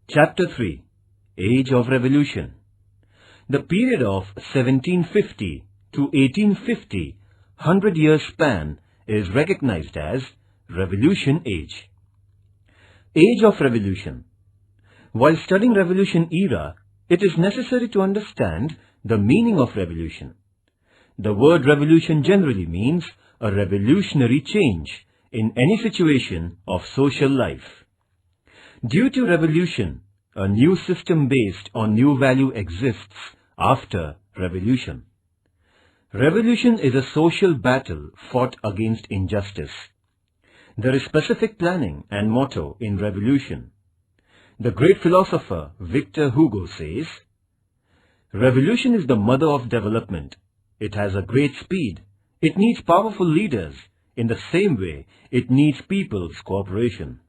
Chapter 3. Age of Revolution. The period of 1750 to 1850, 100-year span, is recognized as Revolution Age. Age of Revolution. While studying Revolution era, it is necessary to understand the meaning of revolution. The word revolution generally means a revolutionary change in any situation of social life. Due to revolution, a new system based on new value exists after revolution. Revolution is a social battle fought against injustice. There is specific planning and motto in revolution. The great philosopher Victor Hugo says, "Revolution is the mother of development. It has a great speed. It needs powerful leaders. In the same way, it needs people's cooperation."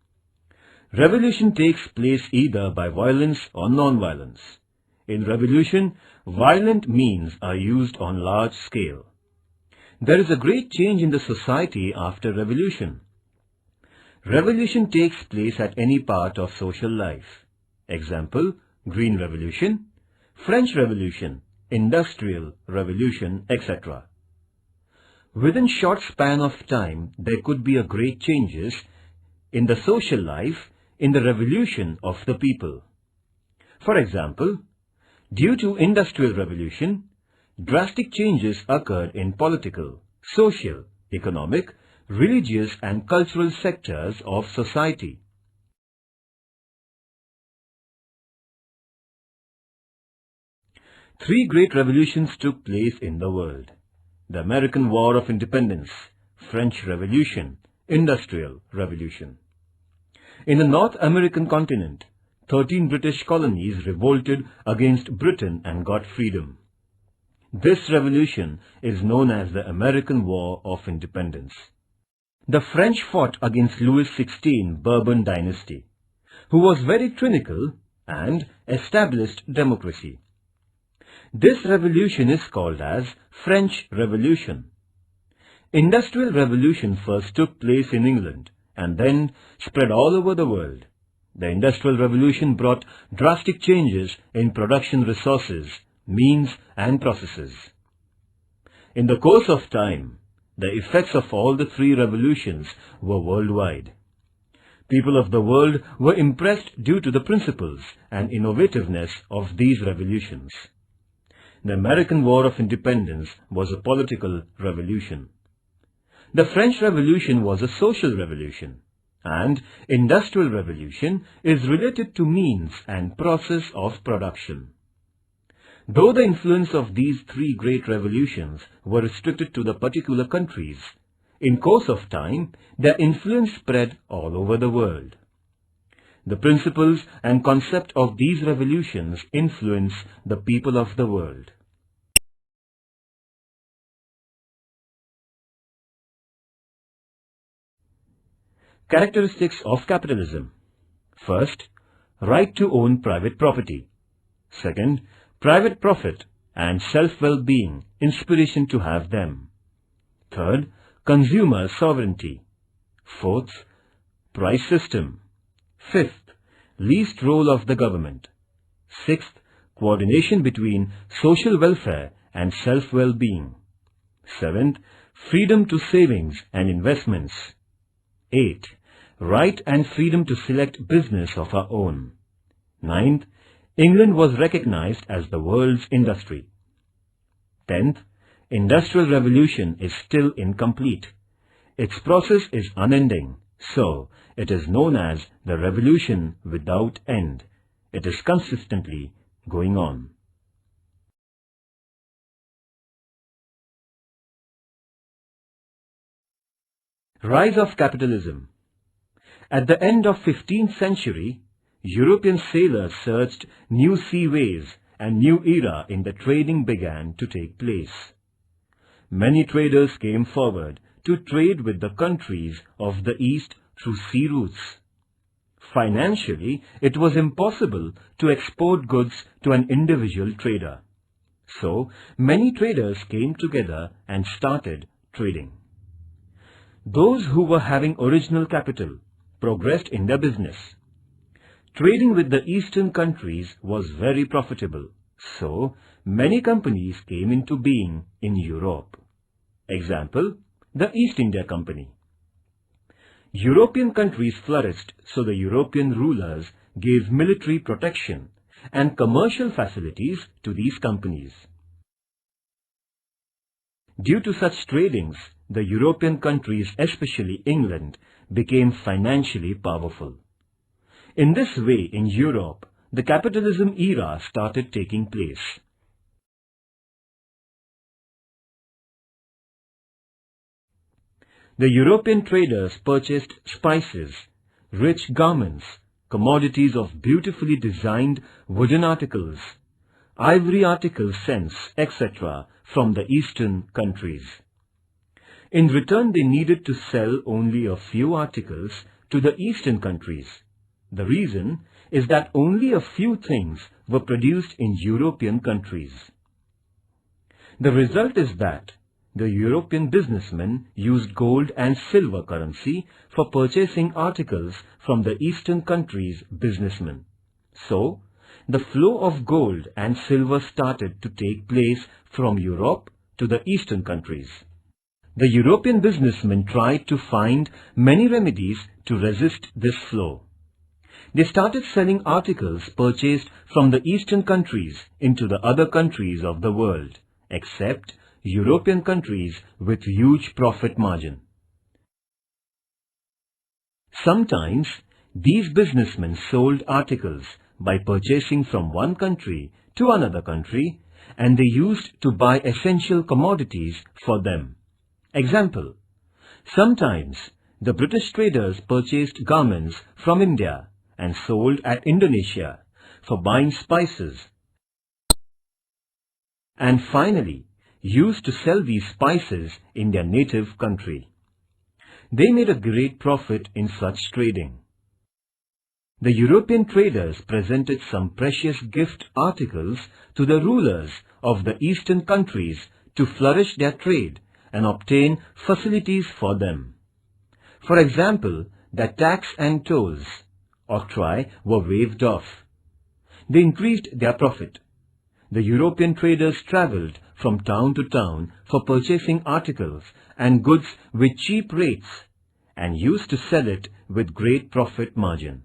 Revolution takes place either by violence or non-violence. In revolution, violent means are used on large scale. There is a great change in the society after revolution. Revolution takes place at any part of social life. Example, Green Revolution, French Revolution, Industrial Revolution, etc. Within short span of time, there could be a great changes in the social life in the revolution of the people. For example, due to Industrial Revolution, drastic changes occurred in political, social, economic, religious and cultural sectors of society. Three great revolutions took place in the world: the American War of Independence, French Revolution, Industrial Revolution. In the North American continent, 13 British colonies revolted against Britain and got freedom. This revolution is known as the American War of Independence. The French fought against Louis XVI Bourbon dynasty, who was very tyrannical and established democracy. This revolution is called as French Revolution. Industrial Revolution first took place in England and then spread all over the world. The Industrial Revolution brought drastic changes in production resources, means and processes. In the course of time, the effects of all the three revolutions were worldwide. People of the world were impressed due to the principles and innovativeness of these revolutions. The American War of Independence was a political revolution. The French Revolution was a social revolution, and Industrial Revolution is related to means and process of production. Though the influence of these three great revolutions were restricted to the particular countries, in course of time, their influence spread all over the world. The principles and concept of these revolutions influence the people of the world. Characteristics of capitalism. First, right to own private property. Second, private profit and self-well-being, inspiration to have them. Third, consumer sovereignty. Fourth, price system. Fifth, least role of the government. Sixth, coordination between social welfare and self-well-being. Seventh, freedom to savings and investments. 8. Right and freedom to select business of our own. 9th. England was recognized as the world's industry. 10th. Industrial Revolution is still incomplete. Its process is unending, so it is known as the revolution without end. It is consistently going on. Rise of capitalism. At the end of 15th century, European sailors searched new seaways and new era in the trading began to take place. Many traders came forward to trade with the countries of the East through sea routes. Financially, it was impossible to export goods to an individual trader. So, many traders came together and started trading. Those who were having original capital progressed in their business. Trading with the eastern countries was very profitable, so many companies came into being in Europe. Example, the East India Company. European countries flourished, so the European rulers gave military protection and commercial facilities to these companies. Due to such tradings, the European countries, especially England, became financially powerful. In this way, in Europe, the capitalism era started taking place. The European traders purchased spices, rich garments, commodities of beautifully designed wooden articles, ivory articles, scents, etc. from the eastern countries. In return, they needed to sell only a few articles to the eastern countries. The reason is that only a few things were produced in European countries. The result is that the European businessmen used gold and silver currency for purchasing articles from the eastern countries' businessmen. So, the flow of gold and silver started to take place from Europe to the eastern countries. The European businessmen tried to find many remedies to resist this flow. They started selling articles purchased from the eastern countries into the other countries of the world, except European countries with huge profit margin. Sometimes, these businessmen sold articles by purchasing from one country to another country, and they used to buy essential commodities for them. Example, sometimes the British traders purchased garments from India and sold at Indonesia for buying spices, and finally used to sell these spices in their native country. They made a great profit in such trading. The European traders presented some precious gift articles to the rulers of the eastern countries to flourish their trade and obtain facilities for them. For example, the tax and tolls, octroi, were waived off. They increased their profit. The European traders travelled from town to town for purchasing articles and goods with cheap rates and used to sell it with great profit margin.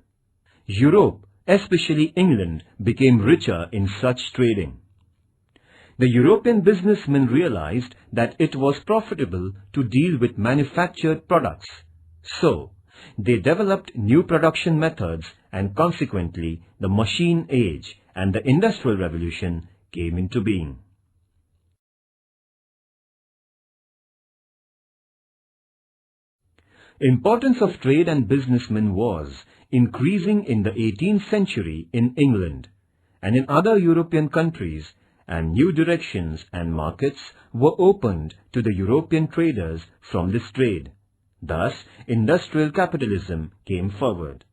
Europe, especially England, became richer in such trading. The European businessmen realized that it was profitable to deal with manufactured products. So, they developed new production methods, and consequently the machine age and the Industrial Revolution came into being. Importance of trade and businessmen was increasing in the 18th century in England and in other European countries, and new directions and markets were opened to the European traders from this trade. Thus, industrial capitalism came forward.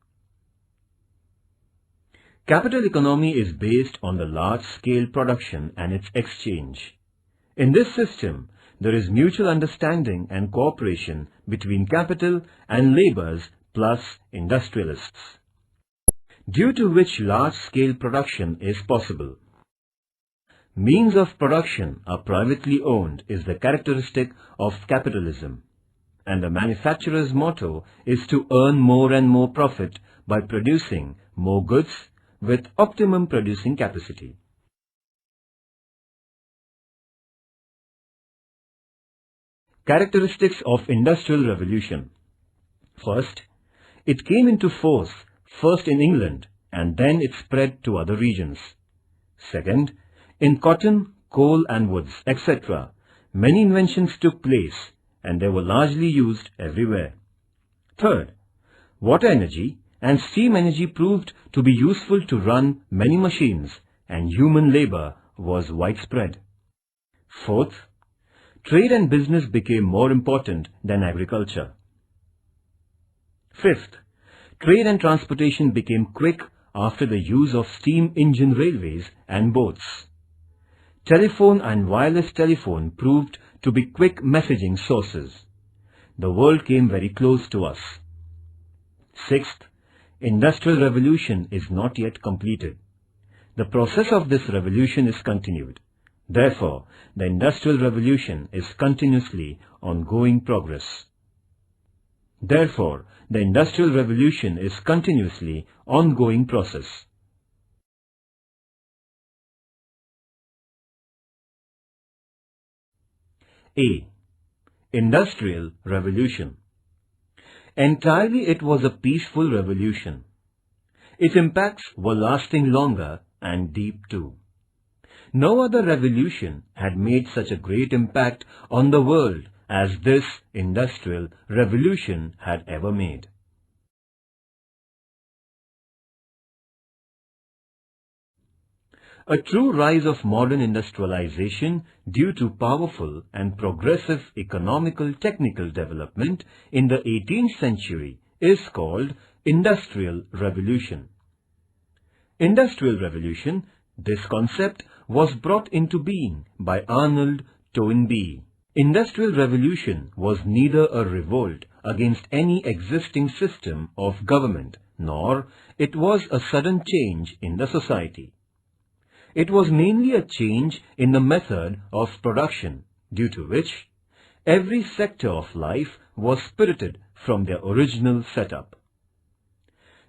Capital economy is based on the large-scale production and its exchange. In this system, there is mutual understanding and cooperation between capital and laborers plus industrialists, due to which large-scale production is possible. Means of production are privately owned is the characteristic of capitalism, and the manufacturer's motto is to earn more and more profit by producing more goods with optimum producing capacity. Characteristics of Industrial Revolution. First, it came into force first in England and then it spread to other regions. Second, in cotton, coal and woods, etc., many inventions took place and they were largely used everywhere. Third, water energy and steam energy proved to be useful to run many machines, and human labor was widespread. Fourth, trade and business became more important than agriculture. Fifth, trade and transportation became quick after the use of steam engine railways and boats. Telephone and wireless telephone proved to be quick messaging sources. The world came very close to us. Sixth, Industrial Revolution is not yet completed. The process of this revolution is continued. Therefore, the Industrial Revolution is continuously ongoing progress. Therefore, the Industrial Revolution is continuously ongoing process. A. Industrial Revolution. Entirely it was a peaceful revolution. Its impacts were lasting longer and deep too. No other revolution had made such a great impact on the world as this Industrial Revolution had ever made. A true rise of modern industrialization due to powerful and progressive economical technical development in the 18th century is called Industrial Revolution. Industrial Revolution, this concept was brought into being by Arnold Toynbee. Industrial Revolution was neither a revolt against any existing system of government, nor it was a sudden change in the society. It was mainly a change in the method of production, due to which every sector of life was spirited from their original setup.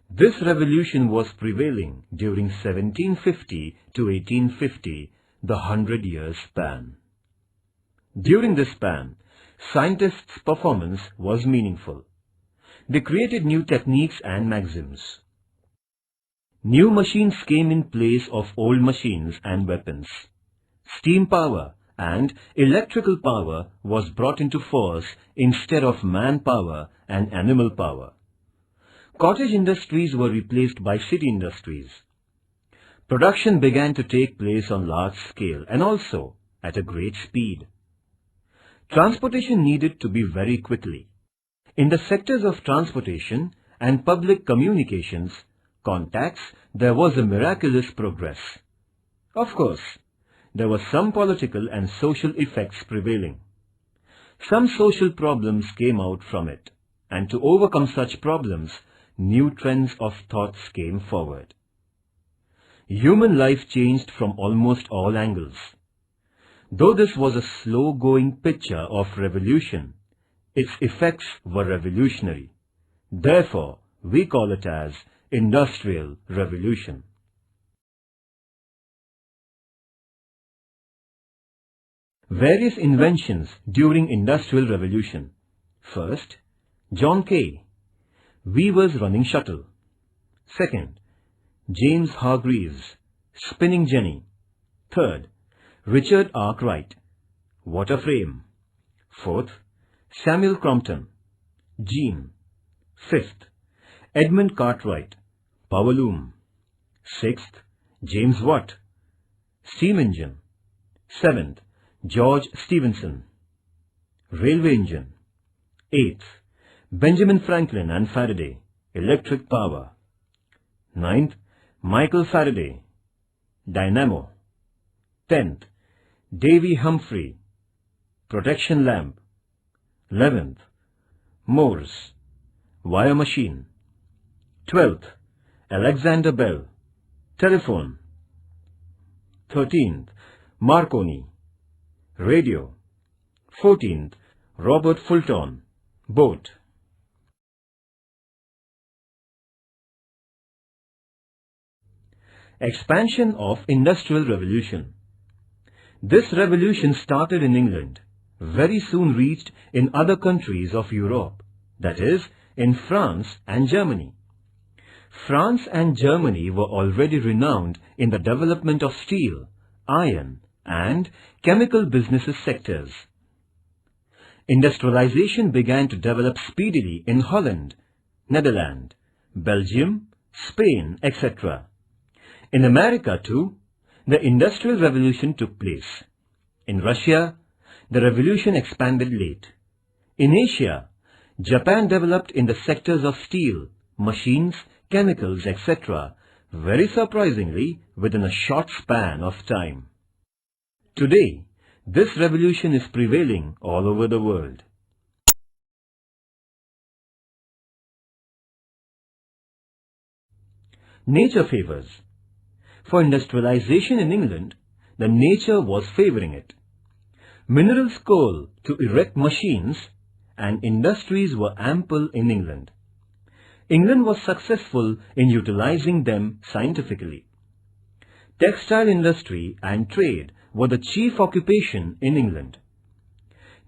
This revolution was prevailing during 1750 to 1850, the 100-year span. During this span, scientists' performance was meaningful. They created new techniques and maxims. New machines came in place of old machines and weapons. Steam power and electrical power was brought into force instead of manpower and animal power. Cottage industries were replaced by city industries. Production began to take place on large scale and also at a great speed. Transportation needed to be very quickly. In the sectors of transportation and public communications, contacts, there was a miraculous progress. Of course, there were some political and social effects prevailing. Some social problems came out from it, and to overcome such problems, new trends of thoughts came forward. Human life changed from almost all angles. Though this was a slow-going picture of revolution, its effects were revolutionary. Therefore, we call it as Industrial Revolution. Various inventions during Industrial Revolution. First, John Kay, weaver's running shuttle. Second, James Hargreaves, spinning jenny. Third, Richard Arkwright, water frame. Fourth, Samuel Crompton, gene. Fifth, Edmund Cartwright, power loom. Sixth, James Watt, steam engine. Seventh, George Stephenson, railway engine. Eighth, Benjamin Franklin and Faraday, electric power. Ninth, Michael Faraday, dynamo. 10th, Davy Humphrey, protection lamp. 11th, Morse, wire machine. 12th, Alexander Bell, telephone. 13th, Marconi, radio. 14th, Robert Fulton, boat. Expansion of Industrial Revolution. This revolution started in England, very soon reached in other countries of Europe, that is, in France and Germany. France and Germany were already renowned in the development of steel, iron, and chemical businesses sectors. Industrialization began to develop speedily in Holland, Netherlands, Belgium, Spain, etc. In America too, the Industrial Revolution took place. In Russia, the revolution expanded late. In Asia, Japan developed in the sectors of steel, machines, chemicals, etc. very surprisingly within a short span of time. Today, this revolution is prevailing all over the world. Nature favors. For industrialization in England, the nature was favoring it. Minerals coal to erect machines and industries were ample in England. England was successful in utilizing them scientifically. Textile industry and trade were the chief occupation in England.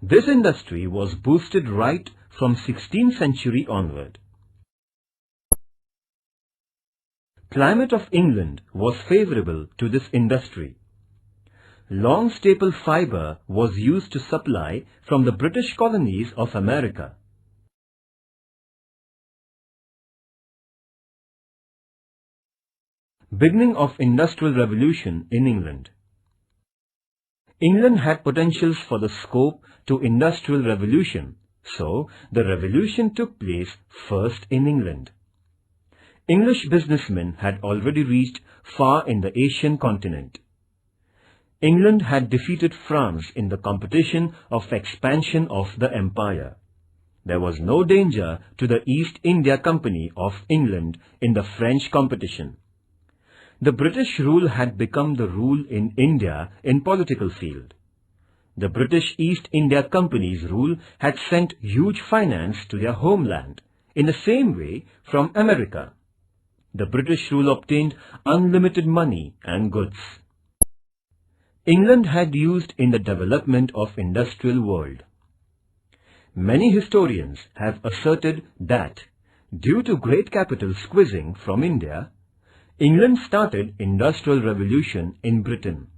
This industry was boosted right from 16th century onward. Climate of England was favorable to this industry. Long staple fibre was used to supply from the British colonies of America. Beginning of Industrial Revolution in England. England had potentials for the scope to Industrial Revolution, so the revolution took place first in England. English businessmen had already reached far in the Asian continent. England had defeated France in the competition of expansion of the empire. There was no danger to the East India Company of England in the French competition. The British rule had become the rule in India in political field. The British East India Company's rule had sent huge finance to their homeland, in the same way from America. The British rule obtained unlimited money and goods. England had used in the development of industrial world. Many historians have asserted that, due to great capital squeezing from India, England started Industrial Revolution in Britain.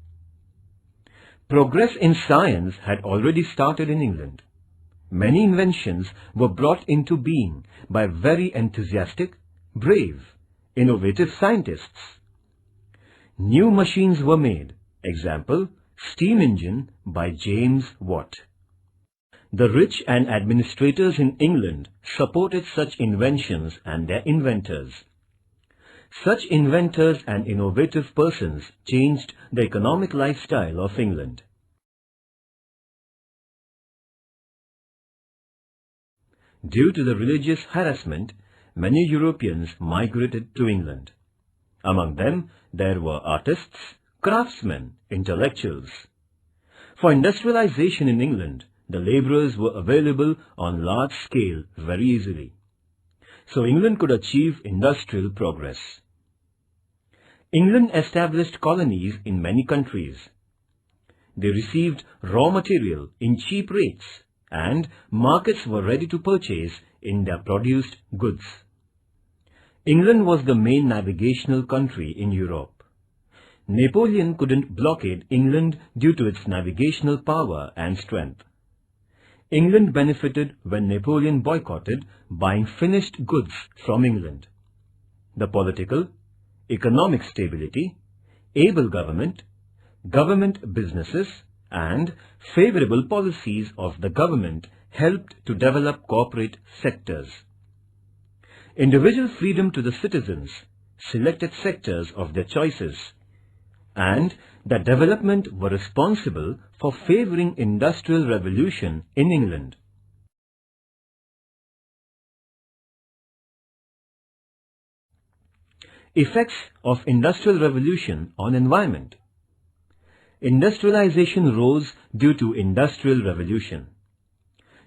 Progress in science had already started in England. Many inventions were brought into being by very enthusiastic, brave, innovative scientists. New machines were made, example, steam engine by James Watt. The rich and administrators in England supported such inventions and their inventors. Such inventors and innovative persons changed the economic lifestyle of England. Due to the religious harassment, many Europeans migrated to England. Among them, there were artists, craftsmen, intellectuals. For industrialization in England, the labourers were available on large scale very easily. So England could achieve industrial progress. England established colonies in many countries. They received raw material in cheap rates and markets were ready to purchase in their produced goods. England was the main navigational country in Europe. Napoleon couldn't blockade England due to its navigational power and strength. England benefited when Napoleon boycotted buying finished goods from England. The political, economic stability, able government, government businesses and favorable policies of the government helped to develop corporate sectors. Individual freedom to the citizens selected sectors of their choices, and the development were responsible for favouring industrial revolution in England. Effects of industrial revolution on environment. Industrialization rose due to industrial revolution.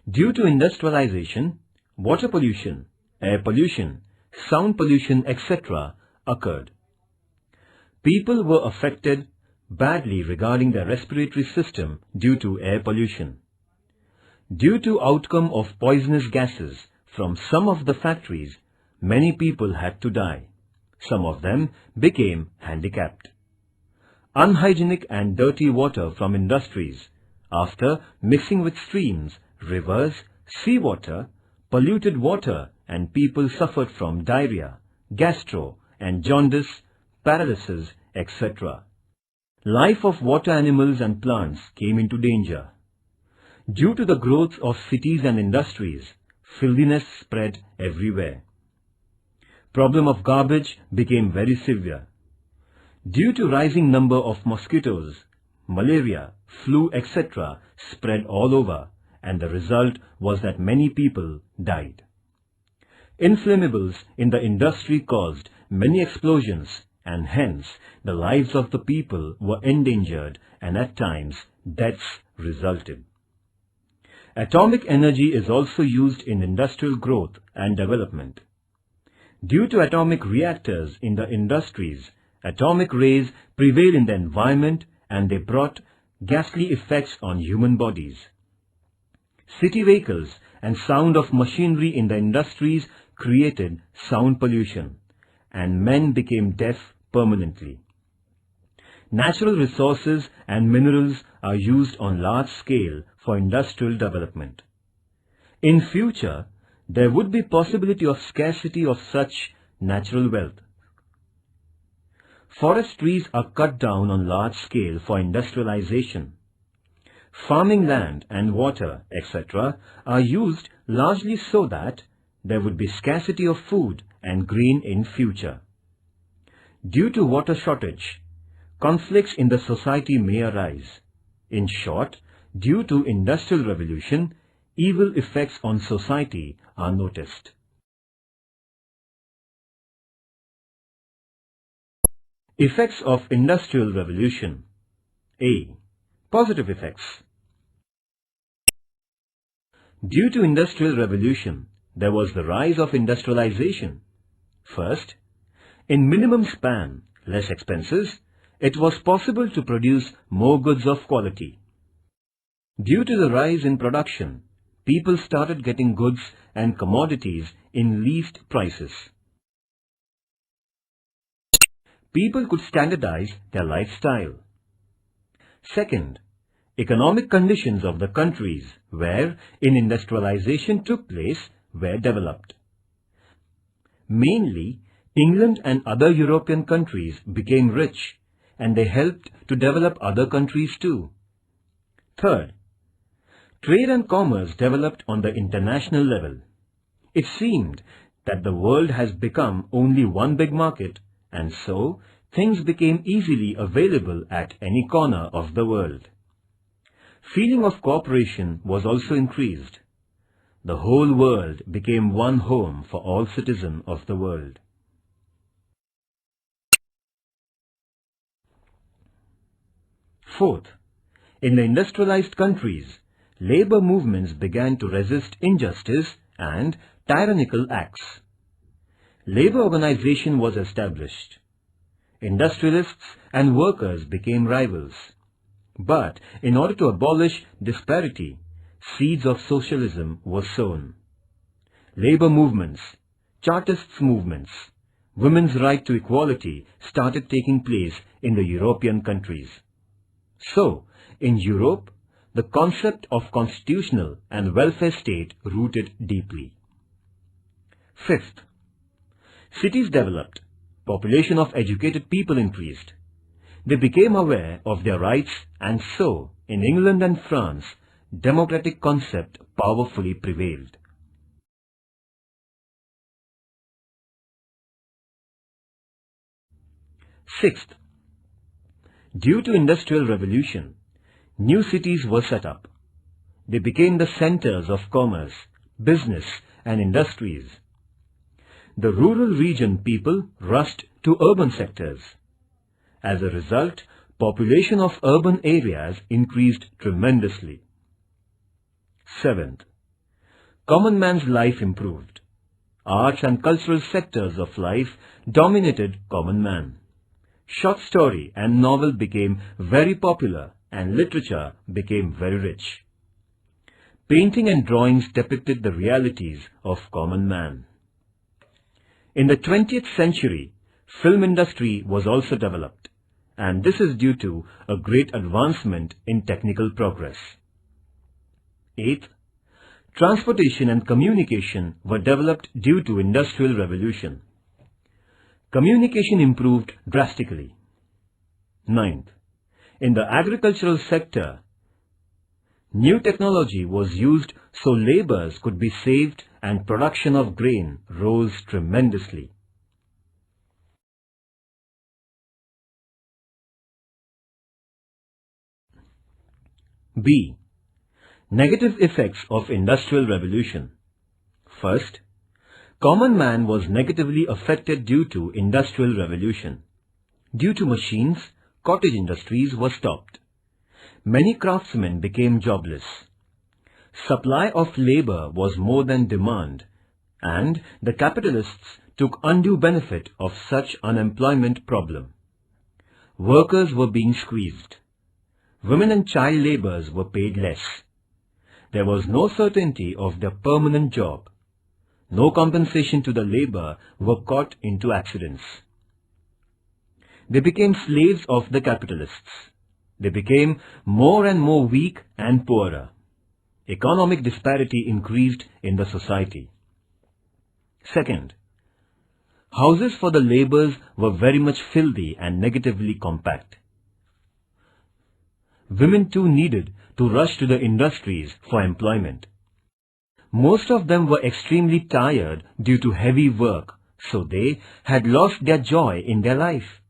Due to industrialization, water pollution, air pollution, sound pollution, etc. occurred. People were affected badly regarding their respiratory system due to air pollution. Due to outcome of poisonous gases from some of the factories, many people had to die. Some of them became handicapped. Unhygienic and dirty water from industries, after mixing with streams, rivers, seawater, polluted water, and people suffered from diarrhea, gastro and jaundice, paralysis, etc. Life of water animals and plants came into danger. Due to the growth of cities and industries, filthiness spread everywhere. Problem of garbage became very severe. Due to rising number of mosquitoes, malaria, flu, etc. spread all over, and the result was that many people died. Inflammables in the industry caused many explosions, and hence the lives of the people were endangered and at times deaths resulted. Atomic energy is also used in industrial growth and development. Due to atomic reactors in the industries, atomic rays prevail in the environment and they brought ghastly effects on human bodies. City vehicles and sound of machinery in the industries created sound pollution, and men became deaf permanently. Natural resources and minerals are used on large scale for industrial development. In future, there would be possibility of scarcity of such natural wealth. Forest trees are cut down on large scale for industrialization. Farming land and water, etc. are used largely so that there would be scarcity of food and grain in future. Due to water shortage, conflicts in the society may arise. In short, due to Industrial Revolution, evil effects on society are noticed. Effects of Industrial Revolution. A. Positive effects. Due to Industrial Revolution, there was the rise of industrialization. First, in minimum span, less expenses, it was possible to produce more goods of quality. Due to the rise in production, people started getting goods and commodities in least prices. People could standardize their lifestyle. Second, economic conditions of the countries where industrialization took place were developed. Mainly, England and other European countries became rich, and they helped to develop other countries too. Third, trade and commerce developed on the international level. It seemed that the world has become only one big market, and so things became easily available at any corner of the world. Feeling of cooperation was also increased. The whole world became one home for all citizens of the world. Fourth, in the industrialized countries, labor movements began to resist injustice and tyrannical acts. Labor organization was established. Industrialists and workers became rivals. But in order to abolish disparity, seeds of socialism were sown. Labor movements, Chartists movements, women's right to equality started taking place in the European countries. So, in Europe, the concept of constitutional and welfare state rooted deeply. Fifth, cities developed, population of educated people increased. They became aware of their rights, and so, in England and France, democratic concept powerfully prevailed. Sixth, due to Industrial Revolution, new cities were set up. They became the centers of commerce, business and industries. The rural region people rushed to urban sectors. As a result, population of urban areas increased tremendously. Seventh, common man's life improved. Arts and cultural sectors of life dominated common man. Short story and novel became very popular and literature became very rich. Painting and drawings depicted the realities of common man. In the 20th century, film industry was also developed, and this is due to a great advancement in technical progress. Eighth, transportation and communication were developed due to Industrial Revolution. Communication improved drastically. Ninth, in the agricultural sector, new technology was used so labours could be saved and production of grain rose tremendously. B. Negative effects of Industrial Revolution. First, Common man was negatively affected due to industrial revolution. Due to machines, cottage industries were stopped. Many craftsmen became jobless. Supply of labor was more than demand, and the capitalists took undue benefit of such unemployment problem. Workers were being squeezed. Women and child laborers were paid less. There was no certainty of their permanent job. No compensation to the labor were caught into accidents. They became slaves of the capitalists. They became more and more weak and poorer. Economic disparity increased in the society. Second, houses for the laborers were very much filthy and negatively compact. Women too needed to rush to the industries for employment. Most of them were extremely tired due to heavy work, so they had lost their joy in their life.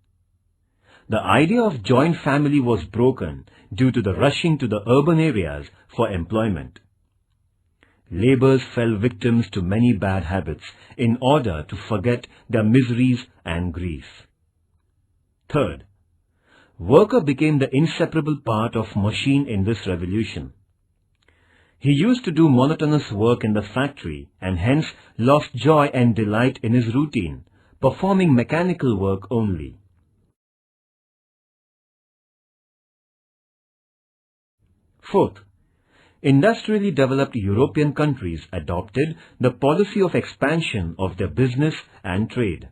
The idea of joint family was broken due to the rushing to the urban areas for employment. Laborers fell victims to many bad habits in order to forget their miseries and grief. Third, worker became the inseparable part of machine in this revolution. He used to do monotonous work in the factory and hence lost joy and delight in his routine, performing mechanical work only. Fourth, industrially developed European countries adopted the policy of expansion of their business and trade.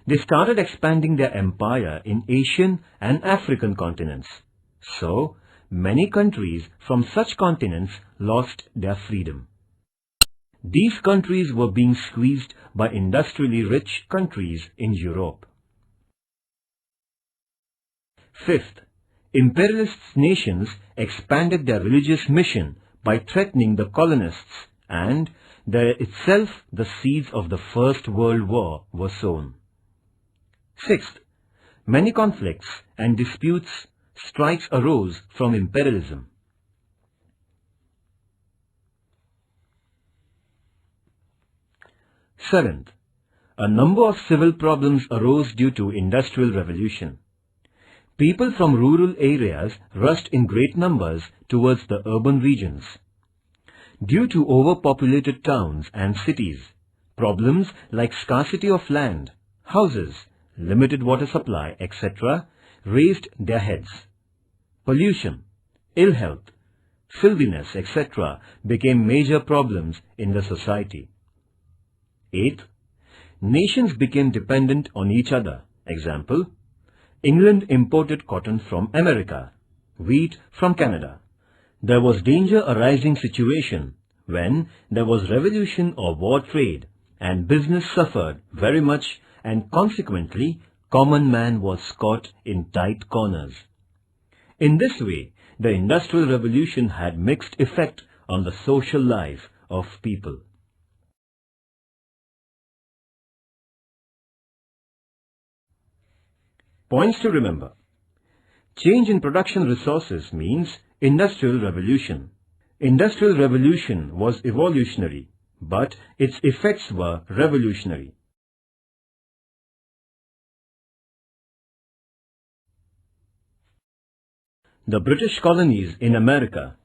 They started expanding their empire in Asian and African continents. So, many countries from such continents lost their freedom. These countries were being squeezed by industrially rich countries in Europe. Fifth, imperialist nations expanded their religious mission by threatening the colonists, and there itself the seeds of the First World War were sown. Sixth, many conflicts and disputes, strikes arose from imperialism. Seventh, a number of civil problems arose due to industrial revolution. People from rural areas rushed in great numbers towards the urban regions. Due to overpopulated towns and cities, problems like scarcity of land, houses, limited water supply, etc. raised their heads. Pollution, ill health, filthiness, etc. became major problems in the society. Eighth, nations became dependent on each other. Example, England imported cotton from America, wheat from Canada. There was danger arising situation when there was revolution or war trade, and business suffered very much, and consequently common man was caught in tight corners. In this way, the Industrial Revolution had mixed effect on the social life of people. Points to remember. Change in production resources means Industrial Revolution. Industrial Revolution was evolutionary, but its effects were revolutionary. The British colonies in America.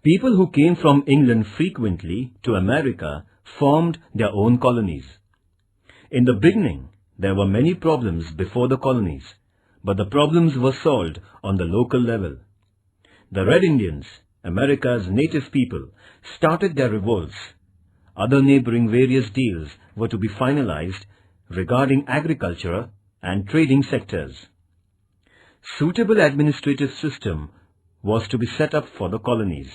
People who came from England frequently to America formed their own colonies. In the beginning, there were many problems before the colonies, but the problems were solved on the local level. The Red Indians, America's native people, started their revolts. Other neighboring various deals were to be finalized regarding agriculture and trading sectors. Suitable administrative system was to be set up for the colonies.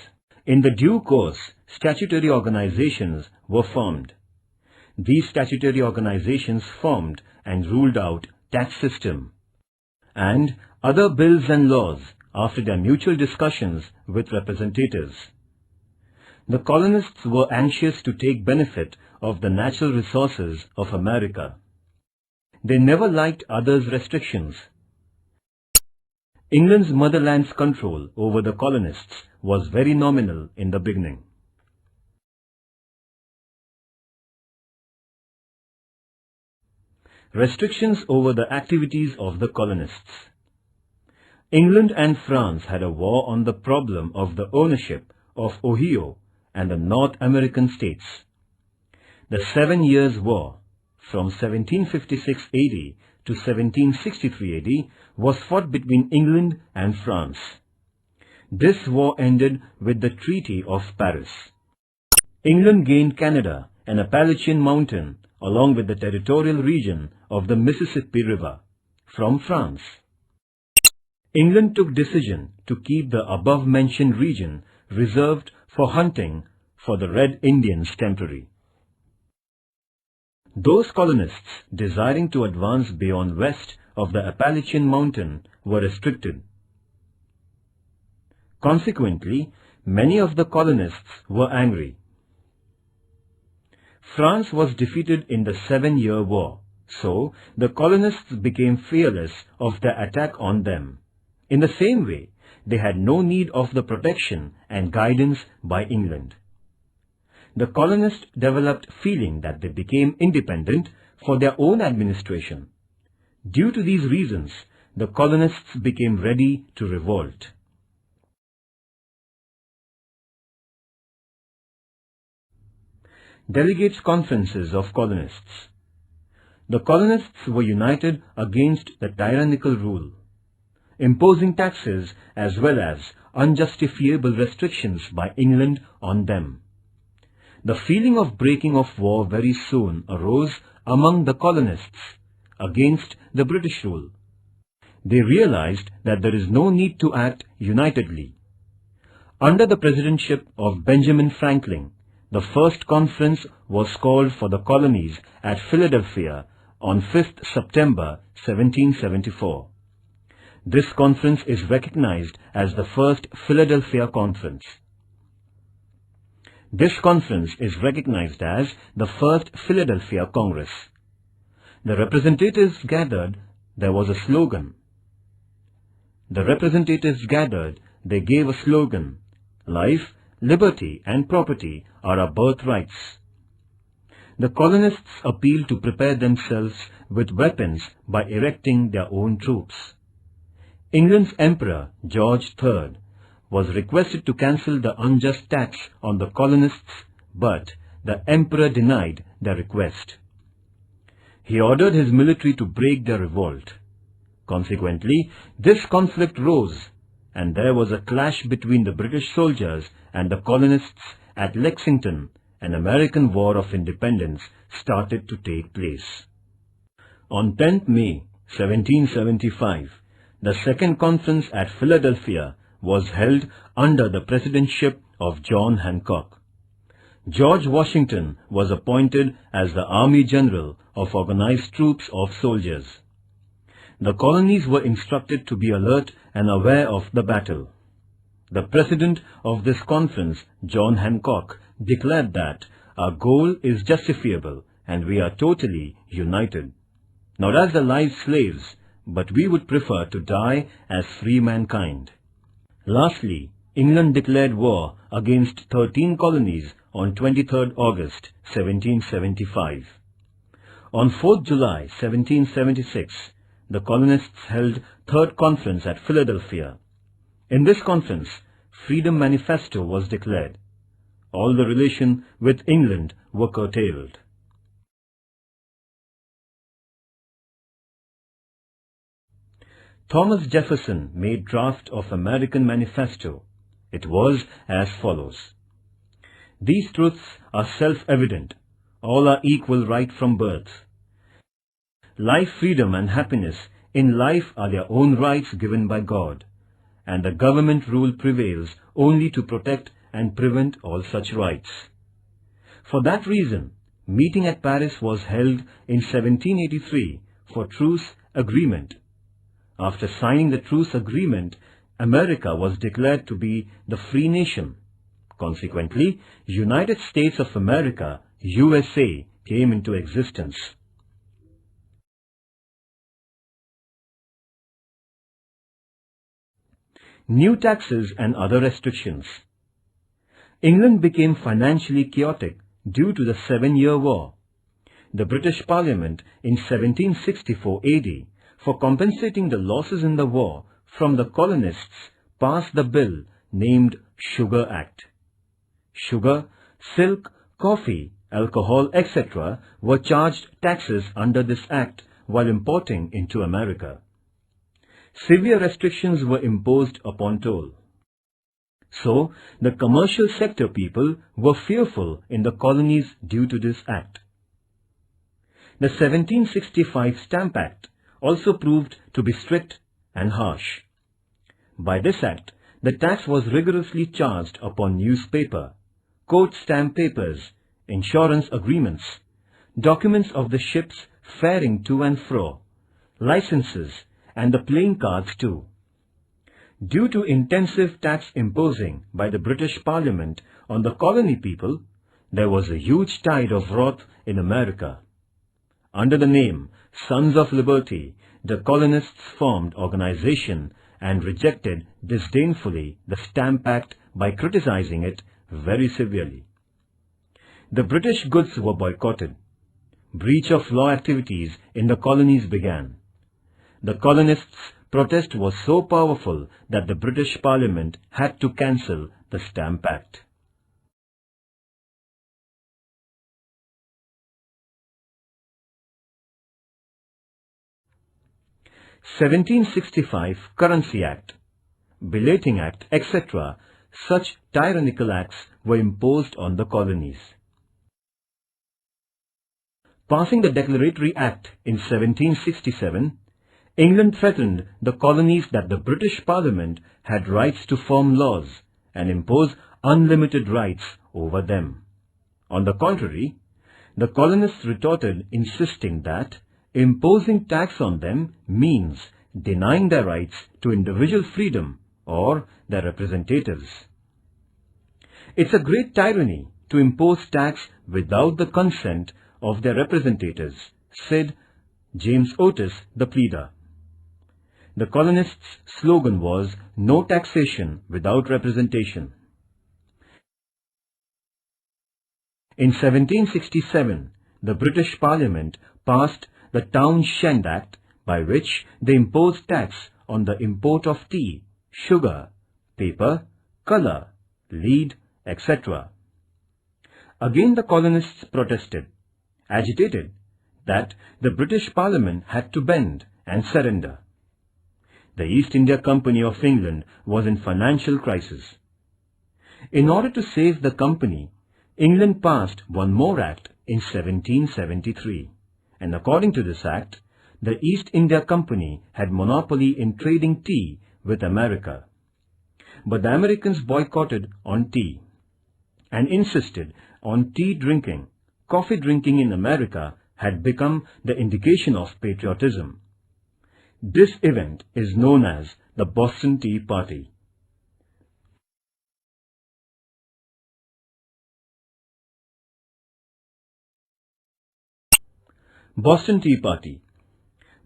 In the due course, statutory organizations were formed. These statutory organizations formed and ruled out tax system and other bills and laws after their mutual discussions with representatives. The colonists were anxious to take benefit of the natural resources of America. They never liked others' restrictions. England's motherland's control over the colonists was very nominal in the beginning. Restrictions over the activities of the colonists. England and France had a war on the problem of the ownership of Ohio and the North American states. The 7 Years' War, from 1756 AD to 1763 AD, was fought between England and France. This war ended with the Treaty of Paris. England gained Canada, an Appalachian mountain, along with the territorial region of the Mississippi River, from France. England took decision to keep the above-mentioned region reserved for hunting for the Red Indians temporary. Those colonists desiring to advance beyond west of the Appalachian mountain were restricted. Consequently, many of the colonists were angry. France was defeated in the 7-Year War, so the colonists became fearless of the attack on them. In the same way, they had no need of the protection and guidance by England. The colonists developed feeling that they became independent for their own administration. Due to these reasons, the colonists became ready to revolt. Delegates' conferences of colonists. The colonists were united against the tyrannical rule, imposing taxes as well as unjustifiable restrictions by England on them. The feeling of breaking of war very soon arose among the colonists against the British rule. They realized that there is no need to act unitedly. Under the presidency of Benjamin Franklin, the first conference was called for the colonies at Philadelphia on 5th September 1774. This conference is recognized as the First Philadelphia Conference. This conference is recognized as the First Philadelphia Congress. The representatives gathered, there was a slogan. They gave a slogan, "Life, liberty and property are our birthrights." The colonists appealed to prepare themselves with weapons by erecting their own troops. England's Emperor George III was requested to cancel the unjust tax on the colonists, but the Emperor denied their request. He ordered his military to break their revolt. Consequently, this conflict rose, and there was a clash between the British soldiers and the colonists at Lexington. An American War of Independence started to take place. On 10th May 1775, the Second Conference at Philadelphia was held under the presidency of John Hancock. George Washington was appointed as the Army General of Organized Troops of Soldiers. The colonies were instructed to be alert and aware of the battle. The president of this conference, John Hancock, declared that our goal is justifiable and we are totally united, not as the live slaves, but we would prefer to die as free mankind. Lastly, England declared war against 13 colonies on 23rd August 1775. On 4th July 1776, the colonists held Third Conference at Philadelphia. In this conference, Freedom Manifesto was declared. All the relation with England were curtailed. Thomas Jefferson made draft of American Manifesto. It was as follows. These truths are self-evident. All are equal right from birth. Life, freedom and happiness in life are their own rights given by God, and the government rule prevails only to protect and prevent all such rights. For that reason, meeting at Paris was held in 1783 for truce agreement. After signing the truce agreement, America was declared to be the free nation. Consequently, United States of America, USA, came into existence. New taxes and other restrictions. England became financially chaotic due to the 7-Year War. the British Parliament in 1764 AD, for compensating the losses in the war from the colonists, passed the bill named Sugar Act. Sugar, silk, coffee, alcohol, etc. were charged taxes under this act while importing into America. Severe restrictions were imposed upon toll. So, the commercial sector people were fearful in the colonies due to this act. The 1765 Stamp Act also proved to be strict and harsh. By this act, the tax was rigorously charged upon newspaper, court stamp papers, insurance agreements, documents of the ships faring to and fro, licenses, and the playing cards too. Due to intensive tax imposing by the British Parliament on the colony people, there was a huge tide of wrath in America. Under the name Sons of Liberty, the colonists formed organization and rejected disdainfully the Stamp Act by criticizing it very severely. The British goods were boycotted. Breach of law activities in the colonies began. The colonists' protest was so powerful that the British Parliament had to cancel the Stamp Act. (1765) Currency Act, Belating Act, etc. Such tyrannical acts were imposed on the colonies. Passing the Declaratory Act in 1767, England threatened the colonies that the British Parliament had rights to form laws and impose unlimited rights over them. On the contrary, the colonists retorted, insisting that imposing tax on them means denying their rights to individual freedom or their representatives. It's a great tyranny to impose tax without the consent of their representatives, said James Otis, the pleader. The colonists' slogan was "No taxation without representation." In 1767, the British Parliament passed the Townshend Act, by which they imposed tax on the import of tea, sugar, paper, colour, lead, etc. Again the colonists protested, agitated, that the British Parliament had to bend and surrender. The East India Company of England was in financial crisis. In order to save the company, England passed one more act in 1773, and according to this act, the East India Company had monopoly in trading tea with America. But the Americans boycotted on tea and insisted on tea drinking. Coffee drinking in America had become the indication of patriotism. This event is known as the Boston Tea Party. Boston Tea Party.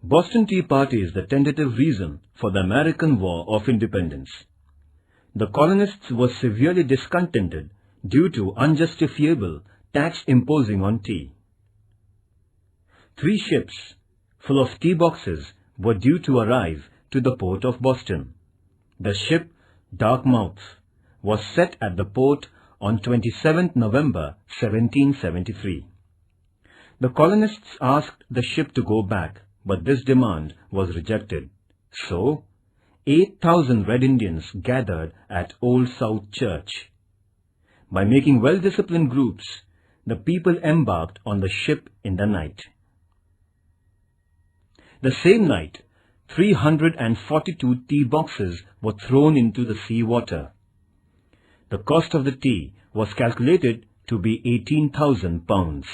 Boston Tea Party is the tentative reason for the American War of Independence. The colonists were severely discontented due to unjustifiable tax imposing on tea. 3 ships full of tea boxes were due to arrive to the port of Boston. The ship Dartmouth was set at the port on 27th November 1773. The colonists asked the ship to go back, but this demand was rejected. So, 8,000 Red Indians gathered at Old South Church. By making well-disciplined groups, the people embarked on the ship in the night. The same night, 342 tea boxes were thrown into the sea water. The cost of the tea was calculated to be £18,000.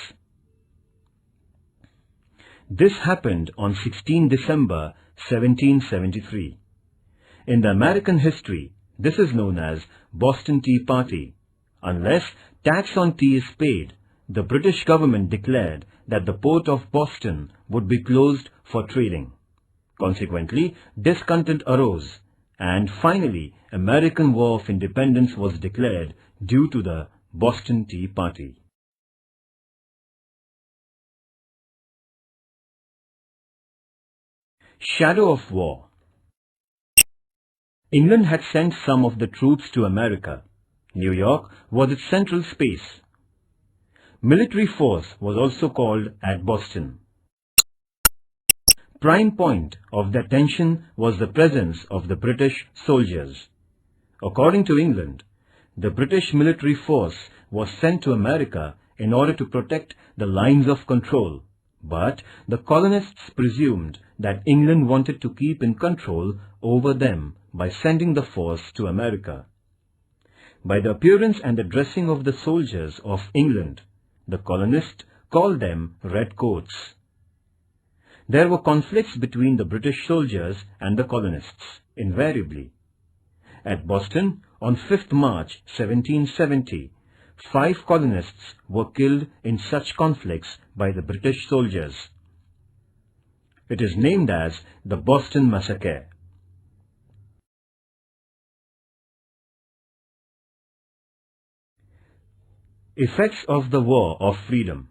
This happened on 16 December 1773. In the American history, this is known as Boston Tea Party. Unless tax on tea is paid, the British government declared that the port of Boston would be closed for trading. Consequently, discontent arose, and finally, American War of Independence was declared due to the Boston Tea Party. Shadow of war. England had sent some of the troops to America. New York was its central space. Military force was also called at Boston. Prime point of the attention was the presence of the British soldiers. According to England, the British military force was sent to America in order to protect the lines of control, but the colonists presumed that England wanted to keep in control over them by sending the force to America. By the appearance and the dressing of the soldiers of England, the colonists called them redcoats. There were conflicts between the British soldiers and the colonists, invariably. At Boston, on 5th March 1770, 5 colonists were killed in such conflicts by the British soldiers. It is named as the Boston Massacre. Effects of the War of Freedom.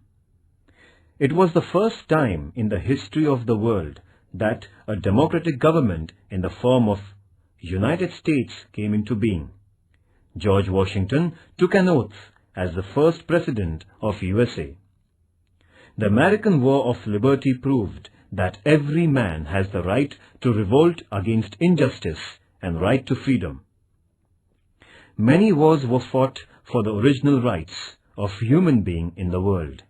It was the first time in the history of the world that a democratic government in the form of United States came into being. George Washington took an oath as the first president of USA. The American War of Liberty proved that every man has the right to revolt against injustice and right to freedom. Many wars were fought for the original rights of human being in the world.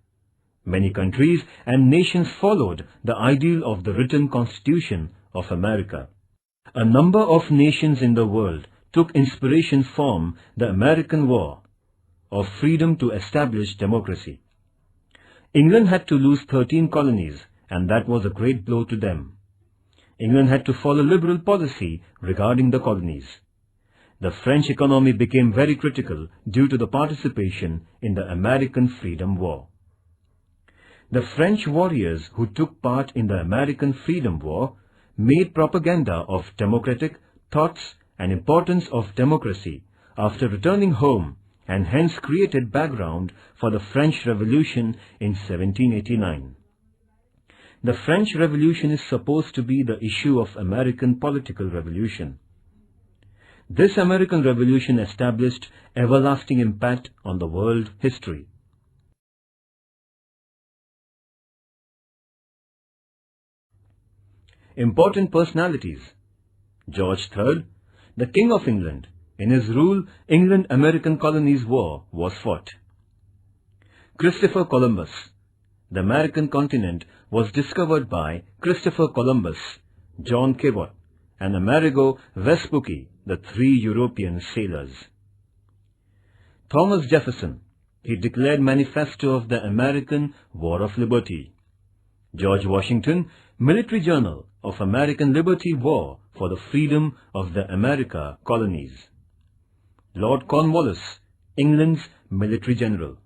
Many countries and nations followed the ideal of the written Constitution of America. A number of nations in the world took inspiration from the American War of Freedom to establish democracy. England had to lose 13 colonies, and that was a great blow to them. England had to follow liberal policy regarding the colonies. The French economy became very critical due to the participation in the American Freedom War. The French warriors who took part in the American Freedom War made propaganda of democratic thoughts and importance of democracy after returning home, and hence created background for the French Revolution in 1789. The French Revolution is supposed to be the issue of American political revolution. This American Revolution established everlasting impact on the world history. Important personalities. George III, the King of England. In his rule, England-American Colonies War was fought. Christopher Columbus. The American continent was discovered by Christopher Columbus, John Cabot, and Amerigo Vespucci, the 3 European sailors. Thomas Jefferson. He declared Manifesto of the American War of Liberty. George Washington, Military Journal of American Liberty War for the Freedom of the America Colonies. Lord Cornwallis, England's Military General.